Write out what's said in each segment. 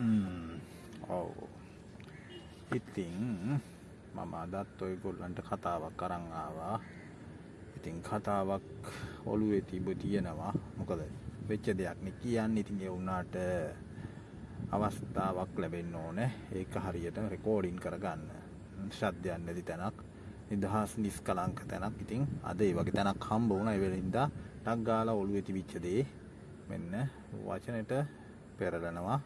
ඔව්. ඉතින් මම අදත් ඔයගොල්ලන්ට කතාවක් අරන් ආවා. ඉතින් කතාවක් ඔළුවේ තියෙනවා. මොකද වෙච්ච දෙයක් නේ කියන්නේ. ඉතින් ඒ වුණාට අවස්ථාවක් ලැබෙන්න ඕනේ. ඒක හරියට රෙකෝඩින් කරගන්න. ශබ්දයක් නැති තැනක්, නිදහස් නිස්කලංක තැනක්. ඉතින් අද ඒ වගේ තැනක් හම්බ වුණා. ඒ වෙලින්දා ටක් ගාලා ඔළුවේ තිබිච්ච දේ මෙන්න වචනෙට පෙරලනවා.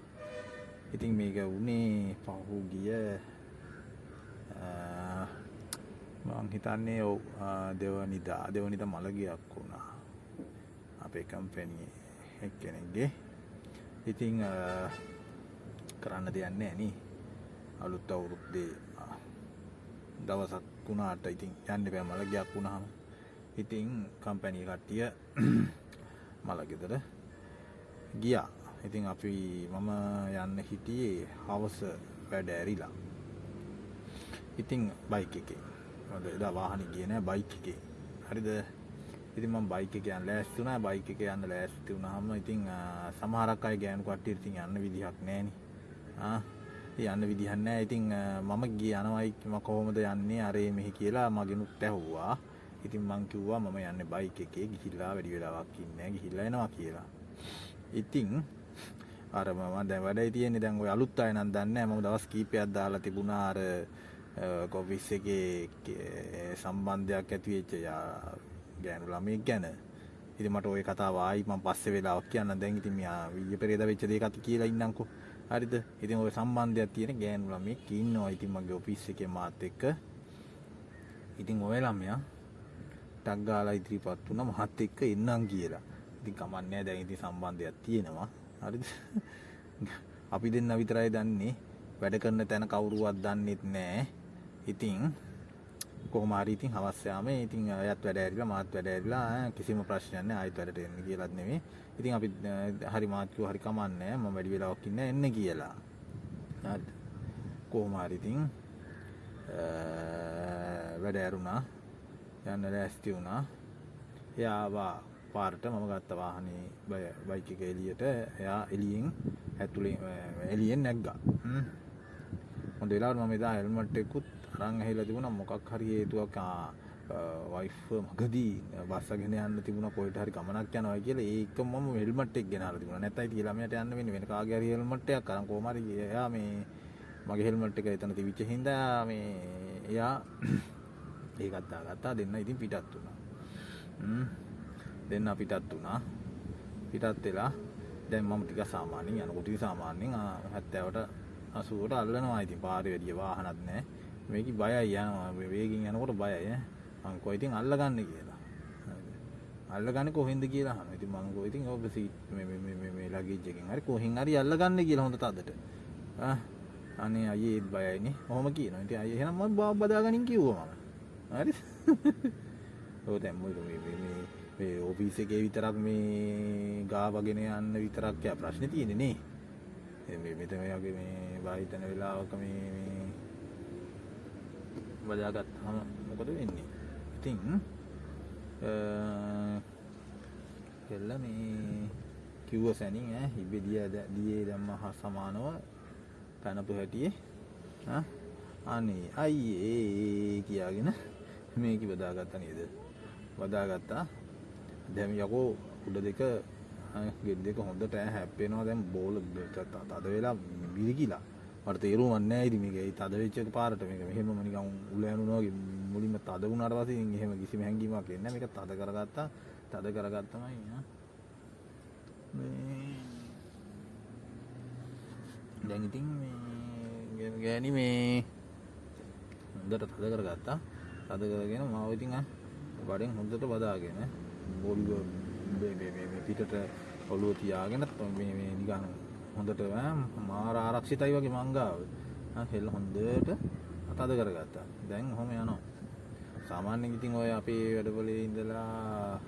ඉතින් මේක උනේ පහුගිය මං හිතන්නේ දෙවනිදා මළගියක් වුණා අපේ කම්පැනි එක්කෙනෙක්ගේ. ඉතින් කරන්න දෙයක් නැහැ නේ. අලුත් අවුරුද්දේ දවසක් වුණාට ඉතින් යන්න බෑ මළගියක් වුණාම. ඉතින් කම්පැනි කට්ටිය මළගෙදර ගියා. ඉතින් මම යන්න හිටියේ හවස වැඩ ඇරිලා. ඉතින් බයික් එකේ. මොකද එදා වාහනේ ගියේ නෑ බයික් එකේ. හරිද? ඉතින් මම බයික් එකේ යන්න ලෑස්ති වුණා. බයික් එකේ යන්න ලෑස්ති වුණාම ඉතින් සමහරක් අය ගෑනු කට්ටිය ඉතින් යන්න විදිහක් නෑනේ. යන්න විදිහක් නෑ. ඉතින් මම යනවායි මම කොහොමද යන්නේ අරේ මෙහි කියලා මගෙනුත් ඇහුවා. ඉතින් මං කිව්වා මම යන්නේ බයික් එකේ ගිහිල්ලා වැඩි වෙලාවක් ඉන්නේ නෑ ගිහිල්ලා එනවා කියලා. ඉතින් අර මම දැන් වැඩේ තියෙන්නේ දැන් ඔය අලුත් අය නම් දන්නේ නැහැ. මම දවස් කීපයක් දාලා තිබුණා අර කොෆිස් එකේ සම්බන්ධයක් ඇති වෙච්ච ගෑනු ළමයෙක් ගැන. ඉතින් මට ওই කතාව ආයි මම පස්සේ වෙලාවක් කියන්නම්. දැන් ඉතින් මෙයා ඊයේ පෙරේදා වෙච්ච දේ කතා කියලා ඉන්නම්කෝ. හරිද? ඉතින් ওই සම්බන්ධයක් තියෙන ගෑනු ළමයෙක් ඉන්නවා. ඉතින් මගේ ඔෆිස් එකේ මාත් එක්ක. ඉතින් ඔය ළමයා ටක් ගාලා ඉදිරිපත් වුණා මාත් එක්ක එන්නම් කියලා. ඉතින් කමන්නේ දැන් ඉතින් සම්බන්ධයක් තියෙනවා. හරිද? අපි දෙන්න විතරයි දන්නේ. වැඩ කරන තැන කවුරුවත් දන්නෙත් නැහැ. ඉතින් කොහොම හරි ඉතින් හවස් යාමේ ඉතින් අයත් වැඩ ඇරිලා මාත් වැඩ ඇරිලා කිසිම ප්‍රශ්නයක් නැහැ. ආයෙත් වැඩට එන්න කියලාත් නෙමෙයි. ඉතින් අපි හරි මාත් කිව්වා හරි කමන්නේ මම වැඩි වෙලාවක් ඉන්නේ එන්න කියලා. හරිද? කොහොම හරි ඉතින් වැඩ ඇරුණා. යන්න ලෑස්ති වුණා. එයා පාරට මම ගත්ත වාහනේ බයික් එක එළියට එයා එළියෙන් නැග්ගා. හොඳ වෙලාවට මම එදා හෙල්මට් එකකුත් අරන් ඇහිලා තිබුණා. මොකක් හරි හේතුවක් වයිෆ් මගදී බස්සගෙන යන්න තිබුණා කොහෙට හරි ගමනක් යනවා කියලා ඒකම මම හෙල්මට් එක ගෙනහලා තිබුණා. නැත්නම් ඉතින් ළමයාට යන්න වෙන්නේ වෙන කාගේ හරි හෙල්මට් එකක් අරන් කොහොම හරි එයා මගේ හෙල්මට් එක එතන තිබිච්ච හින්දා එයා ඒකත් දාගත්තා. දෙන්න ඉතින් පිටත් වුණා. දෙන්න පිටත් වුණා. පිටත් වෙලා දැන් මම ටික සාමාන්‍යයෙන් යනකොට සාමාන්‍යයෙන් 70ට 80ට අල්ලනවා. ඉතින් පාරේ වැඩි වාහනත් නැහැ. මේක බයයි යනවා. වේගෙන් යනකොට බයයි මං කොයි ඉතින් අල්ලගන්න කියලා. අල්ලගන්නේ කොහෙන්ද කියලා අහනවා. ඉතින් මං කොයි ඉතින් ඔබ සීට් මේ ලගේජ් එකෙන් හරි කොහෙන් හරි අල්ලගන්න කියලා හොඳ තදට. අනේ අයියේ බයයිනේ. ඔහොම කියනවා. ඉතින් අයියේ එහෙනම් මම බදාගනින් කිව්වා මම. හරි? ඔය දැන් මේ ඔෆිස් එකේ විතරක් මේ ගාවගෙන යන්න විතරක් යා ප්‍රශ්නේ තියෙන්නේ නේ. මෙතන වගේ මේ බාහිතන වෙලාවක මේ බදාගත්තාම මොකද වෙන්නේ? ඉතින් කෙල්ල මේ කිව්ව සැනින් දියේ දැම්ම හා සමානව පැනපු හැටියේ අනේ අයියේ කියාගෙන මේක බදාගත්තා නේද? බදාගත්තා. දැන් යකෝ උඩ දෙක ගෙඩි දෙක හොඳට හැප්පෙනවා. දැන් බෝල තද වෙලා විරිකිලා. මට තේරුම්වත් නැහැ ඉතින් මේක තද වෙච්ච එක පාරට මේක මෙහෙමම නිකන් උල යනුනා වගේ මුලින්ම තද වුණාට පස්සේ ඉතින් එහෙම කිසිම හැංගීමක් එන්නේ නැහැ. මේක තද කරගත්තා. තද කරගත්තමයි දැන් ඉතින් මේ ගෑණි මේ හොඳට තද කරගත්තා. තද කරගෙන මාව ඉතින් බඩෙන් හොඳට බදාගෙන බෝල්ග මේ පිටට ඔළුව තියාගෙන මේ නිකන් හොඳට මාර ආරක්ෂිතයි වගේ මංගාව හෙල්ල හොඳට තද කරගත්තා. දැන් ඔහොම යනවා. සාමාන්‍යයෙන් ඉතින් ඔය අපේ වැඩවලේ ඉඳලා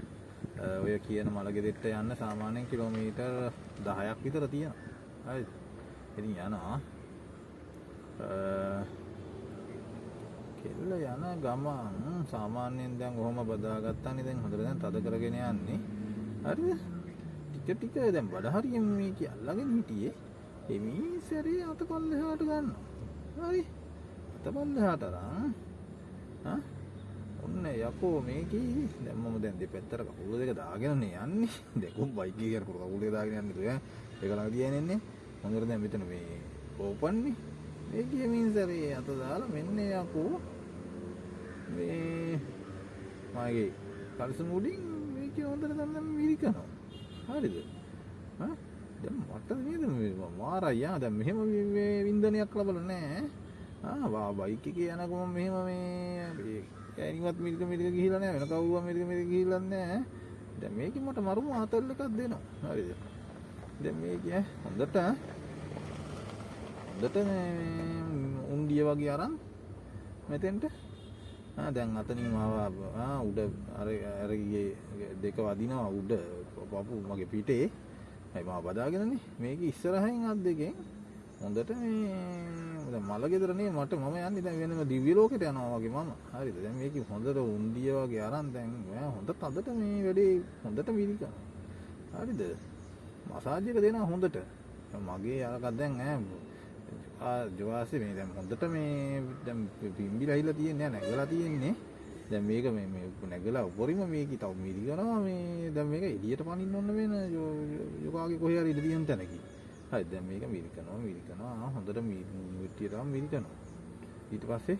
ඔය කියන මලගෙදෙට්ට යන්න සාමාන්‍යයෙන් කිලෝමීටර් 10ක් විතර තියෙනවා. හරිද? ඉතින් යනවා. කෙල්ල යන ගමන් සාමාන්‍යයෙන් දැන් ඔහොම බදාගත්තානේ. දැන් හොඳට දැන් තද කරගෙන යන්නේ. හරිද? ටික ටික දැන් බඩ හරියෙන් මේක අල්ලගෙන හිටියේ. හිමි සැරේ අත පල්ලෙහාට ගන්නවා. හරි. අත පල්ලෙහාට අරන් ඔන්න යකෝ මේකේ දැන් මම දැන් දෙපැත්තට කකුල දෙක දාගෙනනේ යන්නේ. දෙකම බයික් එකේ කරපුවා කකුල දෙක දාගෙන යන්නේ තුය. ඒක ළඟ තියන්නේ. හොඳට දැන් මෙතන මේ ඕපන්නේ. මේකේ මින්සරේ අත දාලා මෙන්න යකෝ මේ මගේ කල්සම් උඩින් මේකේ හොඳට දැන් මිරිකනවා. හරිද? දැන් මට නේද මේ මාරයියා දැන් මෙහෙම මේ වින්දනයක් ලබලා නැහැ. බයික් එකේ යනකොම මෙහෙම මේ ඇනිවත් මිරික ගිහිලා නැහැ. වෙන කවුරුවා මිරික ගිහිල්ලා නැහැ. දැන් මේකේ මට මරුම ආතල් එකක් දෙනවා. හරිද? දැන් මේකේ හොඳට උන්ඩිය වගේ අරන් මෙතෙන්ට දැන් අතනින් මාව උඩ අර ගියේ දෙක වදිනවා උඩ පපු මගේ පිටේ. අය මාව බදාගෙනනේ. මේක ඉස්සරහින් අත් දෙකෙන් හොඳට මේ දැන් මල ගෙදර නේ මම යන්නේ දැන් වෙනම දිව්‍ය ලෝකෙට යනවා වගේ මම. හරිද? දැන් මේක හොඳට උන්ඩිය වගේ අරන් දැන් හොඳ තදට මේ වැඩේ හොඳට මිරිකනවා. හරිද? මසාජ් එක දෙනවා හොඳට. මගේ අරක දැන් ජවාසේ මේ දැන් හොඳට මේ දැන් පිම්බිලා හිලා තියන්නේ නැගලා තියන්නේ. දැන් මේක මේ නැගලා උඩරින්ම මේක තව මිරිකනවා මේ දැන් මේක එළියට පනින්න ඕන වෙන යෝගාගේ කොහේ හරි ඉඳ තියෙන තැනකින්. හරි දැන් මේක මිරිකනවා හොඳට මිරිටියටම මිරිකනවා. ඊට පස්සේ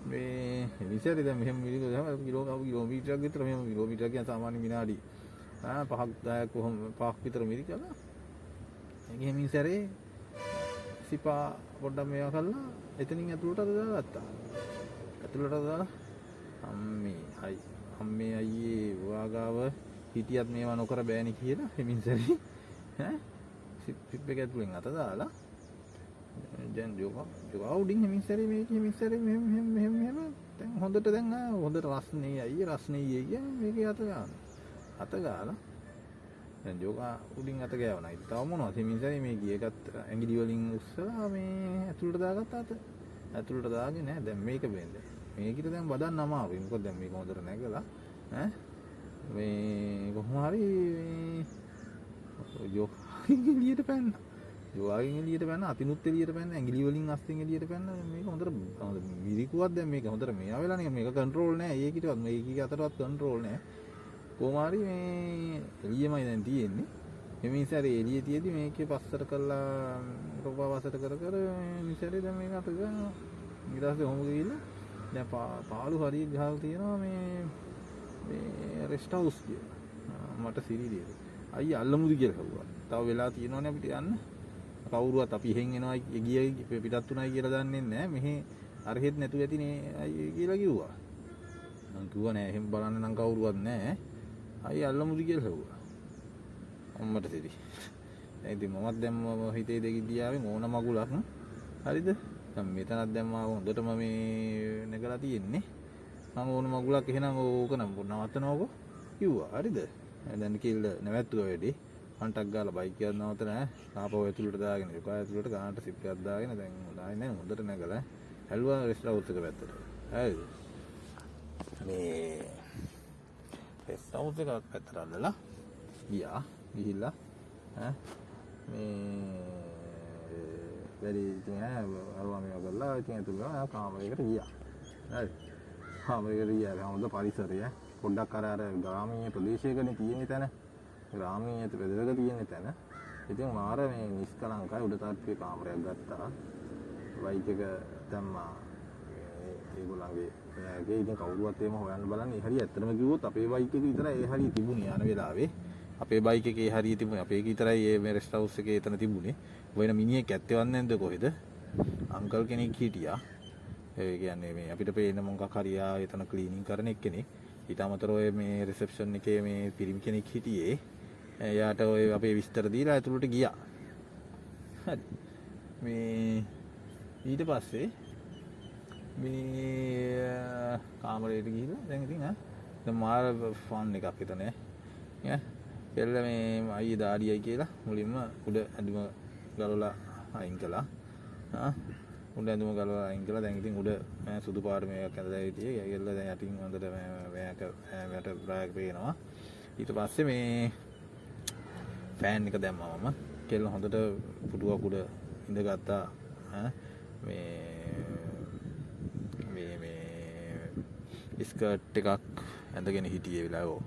මේ විසරි දැන් මෙහෙම මිරිකනවා කිලෝමීටරයක් විතර මෙහෙම කිලෝමීටරයක් කියන සාමාන්‍ය විනාඩි 5ක් 10ක් කොහොම 5ක් විතර මිරිකලා මේකේ මිසරේ සිපා පොඩ්ඩක් මේවා කළා එතනින් ඇතුළට දාගත්තා. ඇතුළට දාලා අම්මේ අයියේ වාගාව හිටියත් මේවා නොකර බෑනේ කියලා හිමින්සරි සිප් එක ඇතුලෙන් අත දාලා දැන් යෝගා උඩින් හිමින්සරි මෙහෙම දැන් හොඳට දැන් හොඳට රස්නේ මේකේ අත ගාලා දැන් යෝගා උඩින් අත ගෑවනා. ඉතින් තව මොනවද හිමින්සරි මේ ගියකත් ඇඟිලි වලින් උස්සලා මේ ඇතුළට දාගත්ත අත. ඇතුළට දාගෙන නෑ දැන් මේක වෙන්නේ. මේකිට දැන් බදන්න අමාරුයි. මොකද දැන් මේක හොඳට නැගලා මේ කොහොම හරි යෝගාගෙන් එළියට පැන්න අතිනුත් එළියට පැන්න ඇඟිලි වලින් අස්තින් එළියට පැන්න මේක හොඳට මිරිකුවක් දැන් මේක හොඳට මෙයා වෙලා නේ මේක කන්ට්‍රෝල් නෑ ඒකිටවත් මේකේ අතරවත් කන්ට්‍රෝල් නෑ කොහොම හරි මේ එළියමයි දැන් තියෙන්නේ මේ මිසරේ එළිය තියදී මේකේ පස්සට කරලා රෝපවාසයට කර මිසරේ දැන් මේක අත ගන්නවා ඊට පස්සේ ඔහොම ගිහිල්ලා දැන් පාළු හරිය ගහලා තියෙනවා මේ රෙස්ට් හවුස් කිය. මට සිරිලියද. අයියා අල්ලමුදි කියලා කිව්වා. තව වෙලා තියෙනවනේ අපිට යන්න. කවුරුවත් අපි එහෙන් එනවා ගියයි පිටත් උනායි කියලා දන්නේ නැහැ. මෙහි අරහෙත් නැතු ඇතිනේ අයියා කියලා කිව්වා. මං කිව්වා නෑ එහෙම බලන්න නම් කවුරුවත් නැහැ. අයියා අල්ලමුදි කියලා කිව්වා. අම්මට සිරි. ඉතින් මමත් දැන් හිතේ දෙගිඩියාවෙන් ඕන මගුලක් හරිද? දැන් මෙතනත් දැන් මාව හොඳටම මේ නැගලා තියෙන්නේ. මම ඕන මගුලක් එහෙනම් ඕක නම් නවත්තනවකෝ කිව්වා. හරිද? දැන් කිල්ල නැවැත්තුවා වැඩි. කන්ටක් ගාලා බයික් එක නවත්තන ආපහු ඇතුළට දාගෙන යකා ඇතුළට ගානට සිප් එකක් දාගෙන දැන් හොඳයි හොඳට නැගලා හැල්වා රෙස්ට් හවුස් එක පැත්තට. හරිද? මේ රෙස්ට් හවුස් එක පැත්තට අල්ලලා ගිහිල්ලා මේ වැඩි ඉතින් අරවා මේවා කරලා ඉතින් ඇතුළට කාමරයකට ගියා. හරි. කාමරයකට ගියා. හොඳ පරිසරය. පොඩ්ඩක් අර ග්‍රාමීය ප්‍රදේශයකනේ තියෙන තැන. ග්‍රාමීය ප්‍රදේශයක තියෙන තැන. ඉතින් මාර මේ නිස්කලංකයි උඩ තාත්වේ කාමරයක් ගත්තා. බයික් එක දැම්මා. ඒගොල්ලන්ගේ එයාගේ ඉතින් කවුරුවත් එහෙම හොයන්න බලන්නේ. ඒ හරිය ඇත්තටම කිව්වොත් අපේ බයික් එක විතරයි ඒ හරිය තිබුණේ යන වෙලාවේ. අපේ බයික් එකේ හරිය තිබුණේ අපේ විතරයි මේ රෙස්ට් හවුස් එකේ එතන තිබුණේ. වෙන මිනිහෙක් ඇත්තෙවත් නැද්ද කොහෙද? අංකල් කෙනෙක් හිටියා. ඒ කියන්නේ මේ අපිට පේන මොකක් හරි එතන ක්ලීනින් කරන එක්කෙනෙක්. ඊට අමතරව මේ රිසෙප්ෂන් එකේ මේ පිරිමි කෙනෙක් හිටියේ. එයාට ඔය අපේ විස්තර දීලා ඇතුළට ගියා. හරි. මේ ඊට පස්සේ මේ කාමරේට ගිහිල්ලා දැන් ඉතින් දැන් මාර ෆන් එකක් එතන ඈ. පෙරල මේ අයියේ දාඩියයි කියලා මුලින්ම උඩ ඇඳුම ගලවලා අයින් කළා. උඩ ඇඳුම ගලවලා අයින් කළා. දැන් ඉතින් උඩ සුදු පාට මේකක් ඇඳලා හිටියේ. ඒගොල්ල දැන් යටින් හොඳට මේකට බ්‍රෑග් පේනවා. ඊට පස්සේ මේ ෆෑන් එක දැම්මා මම. කෙල්ල හොඳට පුටුවක් උඩ ඉඳගත්තා. මේ ස්කර්ට් එකක් ඇඳගෙන හිටියේ වෙලාවෝ.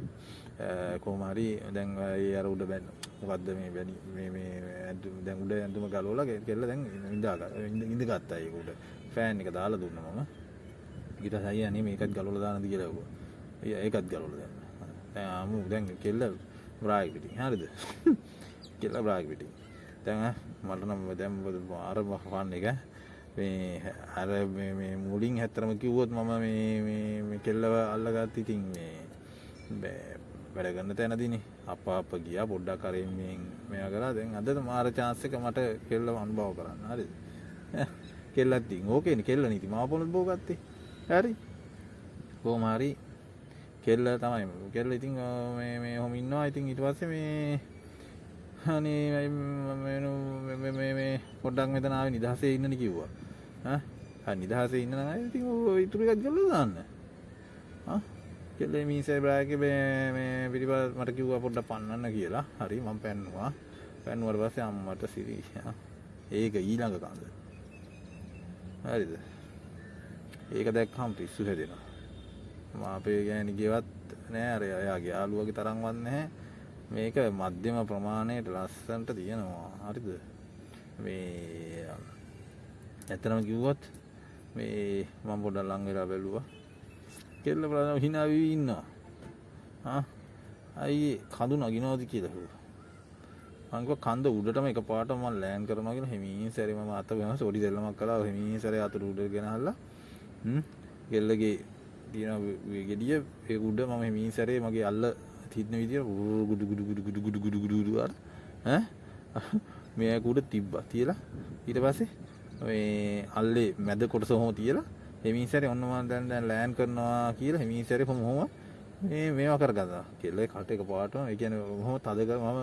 කොහොම හරි දැන් ඒ අර උඩ බැන්න මොකද්ද මේ දැන් උඩ ඇඳුම ගලවලා කෙල්ල දැන් ඉඳගත්තා ඒක උඩ. ෆෑන් එක දාලා දුන්නා මම. ඊට පස්සේ අනේ මේකත් ගලවලා දාන්නද කියලා ඇහුවා. ඒකත් ගලවලා දැම්මා. දැන් කෙල්ල බ්‍රාග් පිටින්. හරිද? කෙල්ල බ්‍රාග් පිටින්. දැන් මට නම් දැන් අර වහන්න එක මේ අර මේ මුලින් හැතරම කිව්වොත් මම මේ කෙල්ලව අල්ලගත්ත ඉතින් මේ වැඩ ගන්න තැනදීනේ අප ගියා පොඩ්ඩක් අර මෙයා කරා දැන් අද මාර chance එක මට කෙල්ලව අනුභව කරන්න. හරිද? කෙල්ලත් ඉතින් ඕකේනේ කෙල්ලනේ ඉතින් මාව පොළොත් බෝ ගත්තේ. හරි. කොහොම හරි කෙල්ල තමයි. කෙල්ල ඉතින් මේ ඔහොම ඉන්නවා. ඉතින් ඊට පස්සේ මේ අනේ මේ පොඩ්ඩක් මෙතන ආවේ නිදහසේ ඉන්නනේ කිව්වා. නිදහසේ ඉන්න නම් ඉතින් ඔය ඉතුරු එකක් ගලවලා දාන්න. කෙල්ලේ මීසයි බ්‍රාගේ මේ පිටිපස්ස මට කිව්වා පොඩ්ඩක් පන්නන්න කියලා. හරි මම පැන්නුවා. පැන්නුවාට පස්සේ අම්මට සිරි. ඒක ඊළඟ කඳ. හරිද? ඒක දැක්කම පිස්සු හැදෙනවා. මම අපේ ගෑණි ගෙවත් නෑ අර එයාගේ යාළුවගේ තරම්වත් නැහැ. මේක මධ්‍යම ප්‍රමාණයට ලස්සනට තියෙනවා. හරිද? මේ ඇත්තටම කිව්වොත් මේ මම පොඩ්ඩක් ලං වෙලා බැලුවා. කෙල්ල බලන hina වෙවි ඉන්නවා. අයියේ කඳු නගිනවද කියලා කිව්වා. මං කිව්වා කඳ උඩටම එකපාරටම මම ලෑන්ඩ් කරනවා කියලා හිමින් සැරේ මම අත වෙනවා සෝඩි දෙල්ලමක් කළා හිමින් සැරේ අත උඩට ගෙනහල්ලා කෙල්ලගේ තියෙන ගෙඩිය ඒ උඩ මම හිමින් සැරේ මගේ අල්ල තින්න විදියට ගුඩු ගුඩු ගුඩු ගුඩු ගුඩු ගුඩු ගුඩු අර මේ උඩ තිබ්බා තියලා ඊට පස්සේ මේ අල්ලේ මැද කොටස ඔහොම තියලා හිමින් සැරේ ඔන්න මම දැන් ලෑන්ඩ් කරනවා කියලා හිමින් සැරේ කොහොම මේවා කරගත්තා. කෙල්ලේ කට එක පාටම ඒ කියන්නේ කොහොම තද කරලා මම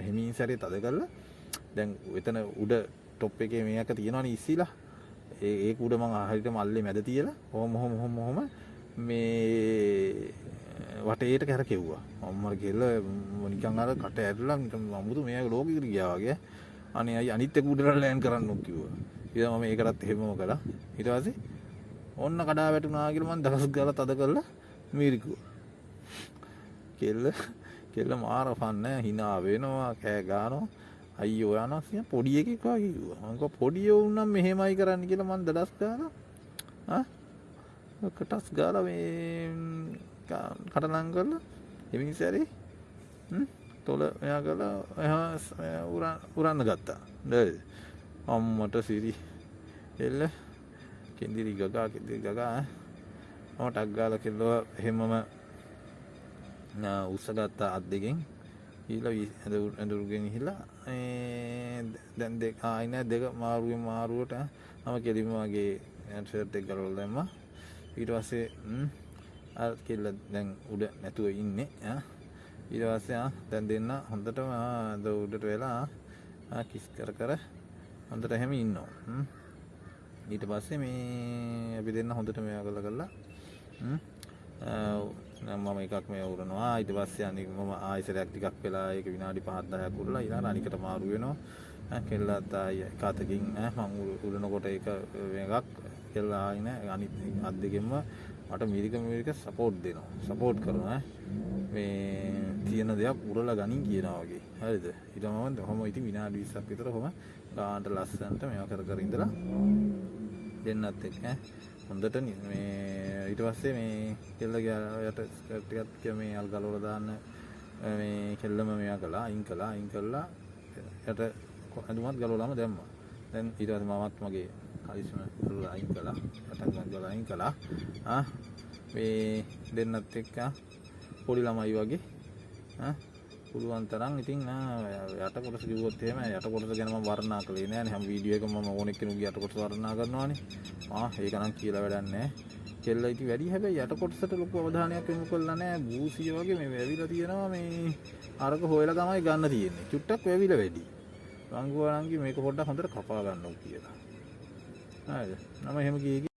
හිමින් සැරේ තද කරලා දැන් එතන උඩ টොප් එකේ මේක තියෙනවනේ ඉස්සිලා ඒක උඩ මම හරියටම අල්ලේ මැද තියලා ඔහොම මේ වටේට කරකෙව්වා. අම්මර කෙල්ල නිකන් අර කට ඇරලා නිකන් අමුතු මේක ලෝකෙකට ගියා වගේ. අනේ අයි අනිත් එක උඩට ලෑන්ඩ් කරන්න ඕක කිව්වා. ඊට මම ඒකටත් එහෙමම කළා. ඊට පස්සේ ඔන්න කඩා වැටුණා කියලා මම දකස් ගාලා තද කරලා මීරිකුවා. කෙල්ල මාර ෆන් hina වෙනවා කෑ ගන්නවා. අයියෝ යනවා සිය පොඩි එකෙක් වගේ කිව්වා. මම කිව්වා පොඩි වුණනම් මෙහෙමයි කරන්න කියලා මම දඩස් ගාලා කටස් ගාලා මේ කටනම් කරලා එමින් සැරේ තොල මෙයා කරලා උරන්න ගත්තා. නේද? අම්මට සිරි එල්ල කෙන්දිරි ගගා මම ටක් ගාලා කෙල්ලව එහෙමම උස්සගත්තා අත් දෙකෙන් ඊළඟ ඇඳුරුගෙන ගිහිල්ලා දැන් දෙක ආයිනේ දෙක මාරුවට මම කෙලින්ම වගේ ෂර්ට් එක ගලවලා දැම්මා. ඊට පස්සේ අර කෙල්ල දැන් උඩ නැතුව ඉන්නේ. ඊට පස්සේ දැන් දෙන්න හොඳටම උඩට වෙලා කිස් කර හොඳට එහෙම ඉන්නවා. ඊට පස්සේ මේ අපි දෙන්න හොඳට මේවා කරලා මම එකක් මේ උරනවා. ඊට පස්සේ අනික මම ආයෙසරයක් ටිකක් වෙලා ඒක විනාඩි 5-10ක් උරලා ඊළඟ අනිකට මාරු වෙනවා. කෙල්ලත් ආයෙ කාතකින් මම උරනකොට ඒක එකක් කෙල්ල ආයිනේ අනිත් අත් දෙකෙන්ම මට මිරික සපෝට් දෙනවා. සපෝට් කරනවා. මේ තියෙන දෙයක් උරලා ගනින් කියනවා වගේ. හරිද? ඊට මම කොහොම ඉතින් විනාඩි 20ක් විතර කොහොම ගානට ලස්සනට මේවා කර ඉඳලා දෙන්නත් එක්ක හොඳට මේ ඊට පස්සේ මේ කෙල්ලගේ යට ස්කර්ට් ටිකක් මේ අල් ගලවලා දාන්න මේ කෙල්ලම මේවා කළා අයින් කළා යට අඳුමත් ගලවලාම දැම්මා. දැන් ඊට පස්සේ මමත් මගේ කලිස්ම කරලා අයින් කළා. යටත් ගලවලා අයින් කළා. මේ දෙන්නත් එක්ක පොඩි ළමයි වගේ පුළුවන් තරම් ඉතින් යට කොටස කිව්වොත් එහෙම යට කොටස ගැන මම වර්ණනා කළේ නෑනේ. හැම වීඩියෝ එකම මම ඕන එක්කෙනෙකුගේ යට කොටස වර්ණනා කරනවානේ. ඒක නම් කියලා වැඩක් නෑ. කෙල්ල ඉතින් වැඩි හැබැයි යට කොටසට ලොකු අවධානයක් යොමු කළා නෑ. බූසිය වගේ මේ වැවිලා තියෙනවා මේ අරක හොයලා තමයි ගන්න තියෙන්නේ. චුට්ටක් වැවිලා වැඩි. රංගුවරන්ගේ මේක පොඩ්ඩක් හොඳට කපා ගන්න ඕක කියලා. හරිද? නම එහෙම ගියේ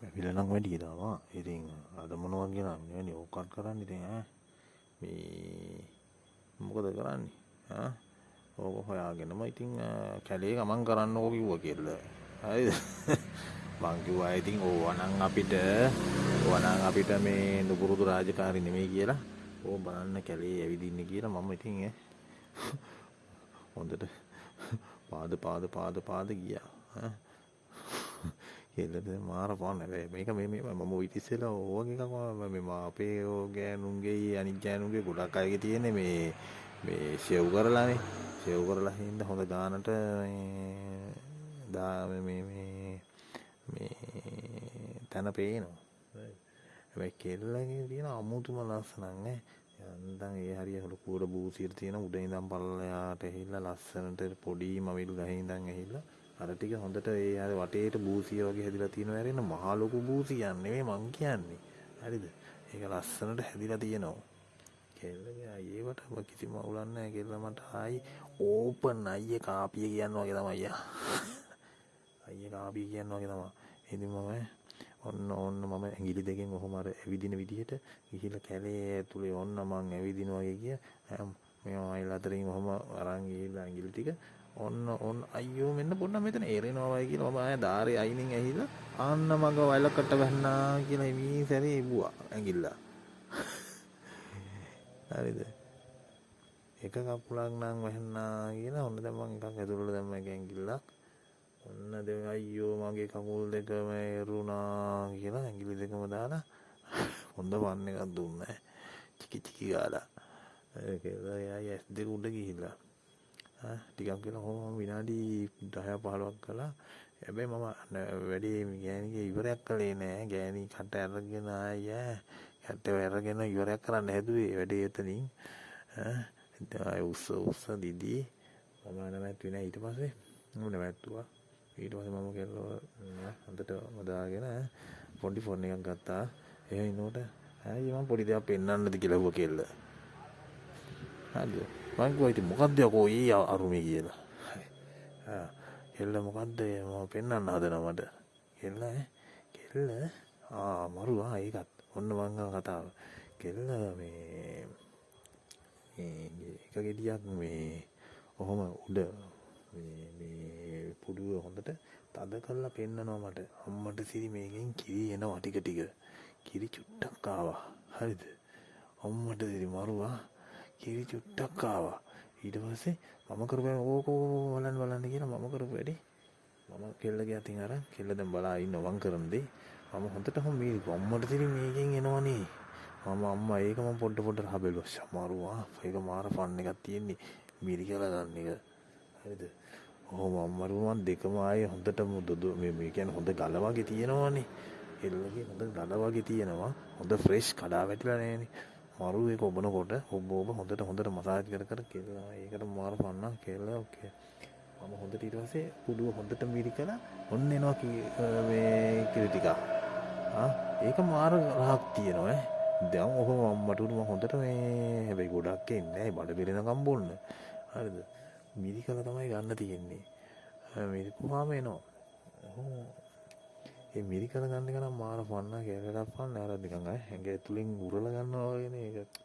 වැවිලා නම් වැඩි දාවා. ඉතින් අද මොනවා කියලා නේ ඕකත් කරන්නේ ඉතින් මේ මොකද කරන්නේ? ඕක හොයාගෙනම ඉතින් කැලේ ගමන් කරන්නකෝ කිව්වා කියලා. හරිද? මං කිව්වා ඉතින් ඕවනම් අපිට මේ නුපුරුදු රාජකාරි නෙමෙයි කියලා. ඕ බලන්න කැලේ ඇවිදින්න කියලා මම ඉතින් හොඳට පාද ගියා. කෙල්ලද මාර පාන මේක මම ඊට ඉස්සෙල්ලා ඕවගේ එකක් මේ අපේ ගෑනුන්ගේ අනිත් ගෑනුන්ගේ ගොඩක් අයගේ තියෙන්නේ මේ ෂෙව් කරලානේ. ෂෙව් කරලා හින්දා හොඳ ගානට මේ තන පේනවා. හැබැයි කෙල්ලගේ තියෙන අමුතුම ලස්සනක් නේ. යන්තම් ඒ හරිය ලොකුවට බූසියට තියෙන උඩ ඉඳන් පල්ලයට ඇහිලා ලස්සනට පොඩි මවිල් ගහේ ඉඳන් ඇහිලා අර ටික හොඳට ඒ අර වටේට බූසිය වගේ හැදිලා තියෙනවා. හැරෙන්න මහා ලොකු බූසියක් නෙවෙයි මං කියන්නේ. හරිද? ඒක ලස්සනට හැදිලා තියෙනවා. කෙල්ලගේ අයියේකට කිසිම අවුලක් නැහැ. කෙල්ල මට ආයි ඕපන් අයියේ කාපිය කියනවා වගේ තමයි අයියා. අයියේ කාපිය කියනවා වගේ තමයි. ඉතින් ඔන්න මම ඇඟිලි දෙකෙන් ඔහොම අර ඇවිදින විදිහට ගිහිල්ලා කැලේ ඇතුලේ ඔන්න මං ඇවිදිනවා වගේ මේ මයිල් අතරින් ඔහොම අරන් ගිහිල්ලා ඇඟිලි ටික ඔන්න අයියෝ මෙන්න පොඩ්ඩක් මෙතන එරෙනවා වයි කියලා මම ආය ධාරේ අයිනෙන් ඇහිලා ආන්න මග වයලකට වැන්නා කියලා මේ සැරේ ඉබුවා ඇඟිල්ල. හරිද? එක කකුලක් නම් වැන්නා කියලා ඔන්න දැන් මං එකක් ඇතුළට දැම්ම එක ඇඟිල්ලක්. ඔන්න දැන් අයියෝ මගේ කකුල් දෙකම එරුණා කියලා ඇඟිලි දෙකම දාලා හොඳ වන් එකක් දුන්නා. චිකි ගාලා. ඒක ඇස් දෙක උඩ ගිහිල්ලා. ටිකක් වෙලා කොහොම විනාඩි 10 15ක් කළා. හැබැයි මම වැඩි ගෑණිගේ ඉවරයක් කළේ නෑ. ගෑණි කට අරගෙන කට අරගෙන ඉවරයක් කරන්න හැදුවේ වැඩේ එතනින්. උස්ස දිදී මම නැවැත්තුවේ නෑ ඊට පස්සේ. මම නැවැත්තුවා. ඊට පස්සේ මම කෙල්ලව හොඳට මදාගෙන පොඩි ෆෝන් එකක් ගත්තා. එහෙම ඉන්නකොට මම පොඩි දෙයක් පෙන්වන්නද කියලා හුව කෙල්ල. හරිද? මං කිව්වා ඉතින් මොකද්ද යකෝ ඊ අරුමේ කියලා. කෙල්ල මොකද්ද මම පෙන්වන්න හදනවා මට. කෙල්ල මරුවා ඒකත්. ඔන්න මං කතාව. කෙල්ල මේ එක ගෙඩියක් මේ ඔහොම උඩ මේ පුඩුව හොඳට තද කරලා පෙන්නනවා මට. අම්මට සිරි මේකෙන් කිරි එනවා ටික. කිරි චුට්ටක් ආවා. හරිද? අම්මට සිරි මරුවා. කිරි චුට්ටක් ආවා. ඊට පස්සේ මම කරපු ඕක බලන්න කියලා මම කරපු වැඩි මම කෙල්ලගේ අතින් අරන් කෙල්ල දැන් බලා ඉන්න වන් කරන දේ මම හොඳට මේ අම්මට සිරි මේකෙන් එනවනේ. අම්මා ඒක මම පොඩ රහ බැලුවා. මරුවා. ඒක මාර ෆන් එකක් තියෙන්නේ. මිරි කියලා ගන්න එක. හරිද? ඔහොම අම්මරුවන් දෙකම ආයේ හොඳටම මේ කියන්නේ හොඳ ගල වගේ තියෙනවානේ. එල්ලගේ හොඳ ගල වගේ තියෙනවා. හොඳ ෆ්‍රෙෂ් කඩා වැටිලා නැහැනේ. මරු ඒක ඔබනකොට ඔබ හොඳට මසාජ් කර කියලා ඒකට මාර පන්නා කියලා ඕකේ. මම හොඳට ඊට පස්සේ පුඩුව හොඳට මිරි කළා. ඔන්න එනවා මේ කිරි ටික. ඒක මාර රහක් තියෙනවා ඈ. දැන් ඔහොම අම්මට උඩ මම හොඳට මේ හැබැයි ගොඩක් එන්නේ නැහැ. බඩ පිරෙනකම් බොන්න. හරිද? මිරි කළා තමයි ගන්න තියෙන්නේ. මිරි කුමාම එනවා. ඒ මිරි කළ ගන්න එක නම් මාර පන්නා කියලා පන්න අර නිකන් ඇඟ ඇතුලෙන් උරලා ගන්නවා වගේනේ ඒක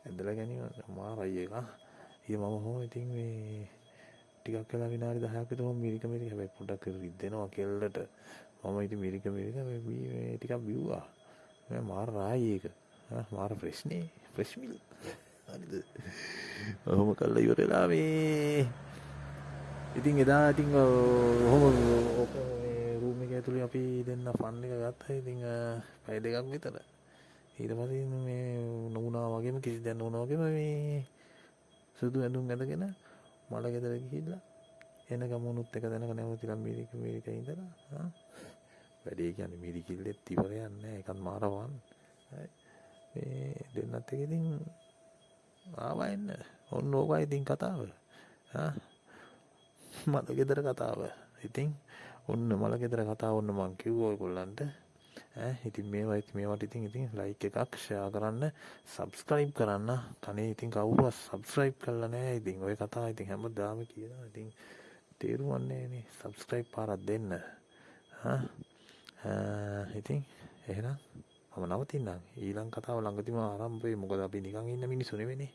ඇදලා ගැනීම මාරයි එක. ඊයේ මම හොම ඉතින් මේ ටිකක් වෙලා විනාඩි 10ක් විතර මිරික හැබැයි පොඩ්ඩක් රිද්දෙනවා කෙල්ලට. මම ඉතින් මිරික මේ ටිකක් බිව්වා. මම මාර රායි ඒක. මාර ෆ්‍රෙෂ් නේ. ෆ්‍රෙෂ් මිල්. හරිද? ඔහොම කළා ඉවරලා මේ ඉතින් එදා ඉතින් ඔහොම රූම් එක ඇතුලේ අපි දෙන්න ෆන් එක ගත්තා. ඉතින් පැය දෙකක් විතර. ඊට පස්සේ මේ නුනා වගේම කිසි දෙයක් නුනා වගේම මේ සුදු ඇඳුම් ඇඳගෙන මල ගෙදර ගිහිල්ලා එන ගමනුත් එක දැනක නැවතිලා මේක ඉඳලා වැඩේ කියන්නේ මිරිකිල්ලෙත් ඉවරයක් නැහැ. ඒකත් මාරවන්. මේ දෙන්නත් එක ඉතින් ආවා එන්න. ඔන්න ඕකයි ඉතින් කතාව. මල ගෙදර කතාව. ඉතින් ඔන්න මල ගෙදර කතාව ඔන්න මං කිව්වා ඔයගොල්ලන්ට. ඉතින් මේවට ඉතින් ලයික් එකක් ෂෙයා කරන්න සබ්ස්ක්‍රයිබ් කරන්න. කනේ ඉතින් කවුරුවත් සබ්ස්ක්‍රයිබ් කරලා නැහැ. ඉතින් ඔය කතාව ඉතින් හැමදාම කියනවා. ඉතින් තේරුම් නැහැනේ. සබ්ස්ක්‍රයිබ් පාරක් දෙන්න. ඉතින් එහෙනම් මම නවතින්නම්. ඊළඟ කතාව ළඟදිම ආරම්භ වෙයි. මොකද අපි නිකන් ඉන්න මිනිස්සු නෙවෙයිනේ.